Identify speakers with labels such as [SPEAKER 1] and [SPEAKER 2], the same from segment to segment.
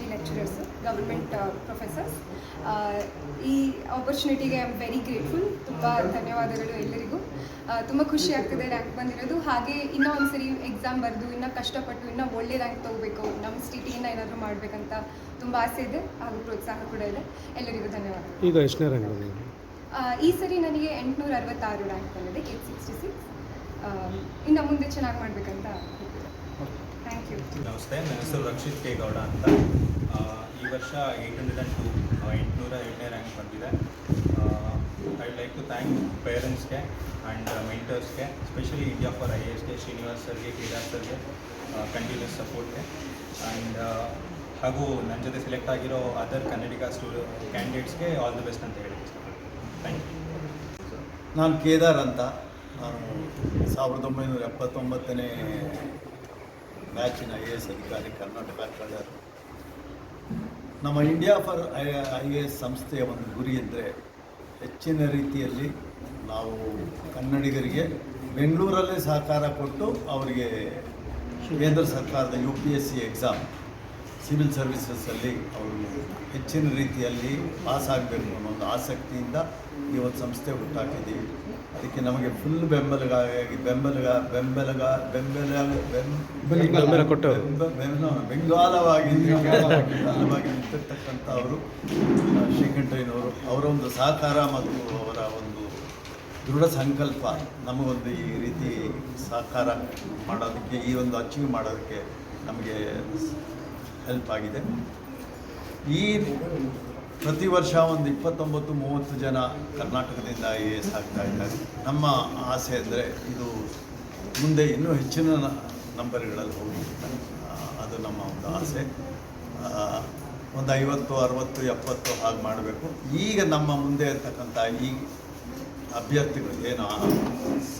[SPEAKER 1] G lecturers, government professors. ಈ ಆಪರ್ಚುನಿಟಿಗೆ I am very grateful. ತುಂಬ ಧನ್ಯವಾದಗಳು ಎಲ್ಲರಿಗೂ. ತುಂಬ ಖುಷಿ ಆಗ್ತಿದೆ ರ್ಯಾಂಕ್ ಬಂದಿರೋದು. ಹಾಗೆ ಇನ್ನೂ ಒಂದು ಸರಿ ಎಕ್ಸಾಮ್ ಬರೆದು ಇನ್ನೂ ಕಷ್ಟಪಟ್ಟು ಇನ್ನೂ ಒಳ್ಳೆ ರ್ಯಾಂಕ್ ತೊಗೋಬೇಕು, ನಮ್ಮ ಸಿಟಿಯಿಂದ ಏನಾದರೂ ಮಾಡಬೇಕಂತ ತುಂಬ ಆಸೆ ಇದೆ, ಹಾಗೂ ಪ್ರೋತ್ಸಾಹ ಕೂಡ ಇದೆ. ಎಲ್ಲರಿಗೂ ಧನ್ಯವಾದ.
[SPEAKER 2] ಈಗ ಎಷ್ಟನೇ ರ್ಯಾಂಕ್ ಬಂದಿದೆ?
[SPEAKER 1] ಈ ಸರಿ ನನಗೆ 866 ರ್ಯಾಂಕ್ ಬಂದಿದೆ, 866. ಇನ್ನು ಮುಂದೆ ಚೆನ್ನಾಗಿ ಮಾಡಬೇಕಂತ ಥ್ಯಾಂಕ್ ಯು.
[SPEAKER 3] ನಮಸ್ತೆ, ನನ್ನ ಹೆಸರು ರಕ್ಷಿತ್ ಕೆ ಗೌಡ ಅಂತ. ಈ ವರ್ಷ 802 807ನೇ ರ್ಯಾಂಕ್ ಬಂದಿದೆ. I would like to thank ಪೇರೆಂಟ್ಸ್ಗೆ ಆ್ಯಂಡ್ ಮೆಂಟರ್ಸ್ಗೆ, ಸ್ಪೆಷಲಿ ಇಂಡಿಯಾ ಫಾರ್ IASಗೆ, ಶ್ರೀನಿವಾಸ್ ಸರ್ಗೆ, ಕೇದಾರ್ ಸರ್ಗೆ ಕಂಟಿನ್ಯೂಸ್ ಸಪೋರ್ಟ್ಗೆ, ಆ್ಯಂಡ್ ಹಾಗೂ ನನ್ನ ಜೊತೆ ಸೆಲೆಕ್ಟ್ ಆಗಿರೋ ಅದರ್ ಕನ್ನಡಿಗ ಕ್ಯಾಂಡಿಡೇಟ್ಸ್ಗೆ ಆಲ್ ದಿ ಬೆಸ್ಟ್ ಅಂತ ಹೇಳಿ ಇಷ್ಟಪಡ್ತೀನಿ. Thank you.
[SPEAKER 4] ನಾನು ಕೇದಾರ್ ಅಂತ. ನಾನು 1979ನೇ ಬ್ಯಾಚಿನ IAS ಅಧಿಕಾರಿ, ಕರ್ನಾಟಕ ಕಡರ್. ನಮ್ಮ ಇಂಡಿಯಾ ಫಾರ್ IAS ಸಂಸ್ಥೆಯ ಒಂದು ಗುರಿ ಅಂದರೆ ಹೆಚ್ಚಿನ ರೀತಿಯಲ್ಲಿ ನಾವು ಕನ್ನಡಿಗರಿಗೆ ಬೆಂಗಳೂರಲ್ಲೇ ಸಹಕಾರ ಕೊಟ್ಟು ಅವರಿಗೆ ಕೇಂದ್ರ ಸರ್ಕಾರದ UPSC ಎಕ್ಸಾಮ್, ಸಿವಿಲ್ ಸರ್ವಿಸಸ್ಸಲ್ಲಿ ಅವರು ಹೆಚ್ಚಿನ ರೀತಿಯಲ್ಲಿ ಪಾಸ್ ಆಗಬೇಕು ಅನ್ನೋ ಒಂದು ಆಸಕ್ತಿಯಿಂದ ಈ ಒಂದು ಸಂಸ್ಥೆ ಹುಟ್ಟಾಕಿದ್ದೀವಿ. ಅದಕ್ಕೆ ನಮಗೆ ಫುಲ್ ಬೆಂಗಾಲವಾಗಿ ನಿಂತಿರ್ತಕ್ಕಂಥ ಅವರು ಶ್ರೀಕಂಠಯ್ಯನವರು, ಅವರ ಒಂದು ಸಹಕಾರ ಮತ್ತು ಅವರ ಒಂದು ದೃಢ ಸಂಕಲ್ಪ ನಮಗೊಂದು ಈ ರೀತಿ ಸಹಕಾರ ಮಾಡೋದಕ್ಕೆ, ಈ ಒಂದು ಅಚೀವ್ ಮಾಡೋದಕ್ಕೆ ನಮಗೆ ಹೆಲ್ಪ್ ಆಗಿದೆ. ಈ ಪ್ರತಿ ವರ್ಷ ಒಂದು 29-30 ಜನ ಕರ್ನಾಟಕದಿಂದ IAS ಆಗ್ತಾ ಇದ್ದಾರೆ. ನಮ್ಮ ಆಸೆ ಅಂದರೆ ಇದು ಮುಂದೆ ಇನ್ನೂ ಹೆಚ್ಚಿನ ನಂಬರ್ಗಳಲ್ಲಿ ಹೋಗುತ್ತೆ, ಅದು ನಮ್ಮ ಒಂದು ಆಸೆ. ಒಂದು 50, 60, 70 ಹಾಗೆ ಮಾಡಬೇಕು. ಈಗ ನಮ್ಮ ಮುಂದೆ ಇರ್ತಕ್ಕಂಥ ಈ ಅಭ್ಯರ್ಥಿಗಳು ಏನು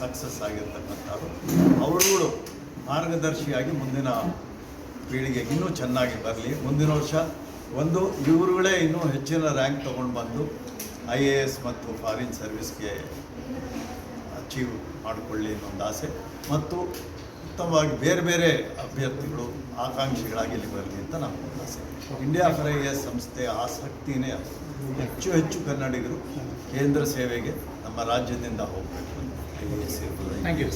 [SPEAKER 4] ಸಕ್ಸಸ್ ಆಗಿರ್ತಕ್ಕಂಥವ್ರು, ಅವರುಗಳು ಮಾರ್ಗದರ್ಶಿಯಾಗಿ ಮುಂದಿನ ಪೀಳಿಗೆಗೆ ಇನ್ನೂ ಚೆನ್ನಾಗಿ ಬರಲಿ. ಮುಂದಿನ ವರ್ಷ ಇವರುಗಳೇ ಇನ್ನೂ ಹೆಚ್ಚಿನ ರ್ಯಾಂಕ್ ತೊಗೊಂಡು ಬಂದು IAS ಮತ್ತು ಫಾರಿನ್ ಸರ್ವಿಸ್ಗೆ ಅಚೀವ್ ಮಾಡಿಕೊಳ್ಳಿ ಅನ್ನೊಂದು ಆಸೆ, ಮತ್ತು ಉತ್ತಮವಾಗಿ ಬೇರೆ ಬೇರೆ ಅಭ್ಯರ್ಥಿಗಳು ಆಕಾಂಕ್ಷಿಗಳಾಗಿ ಇಲ್ಲಿ ಬರಲಿ ಅಂತ ನಮ್ಮ ಆಸೆ. ಇಂಡಿಯಾ ಫಾರ್ IAS ಸಂಸ್ಥೆಯ ಆಸಕ್ತಿನೇ ಹೆಚ್ಚು ಕನ್ನಡಿಗರು ಕೇಂದ್ರ ಸೇವೆಗೆ ನಮ್ಮ ರಾಜ್ಯದಿಂದ ಹೋಗಬೇಕು ಅಂತ IAS ಇರ್ಬೋದು.
[SPEAKER 2] Thank you.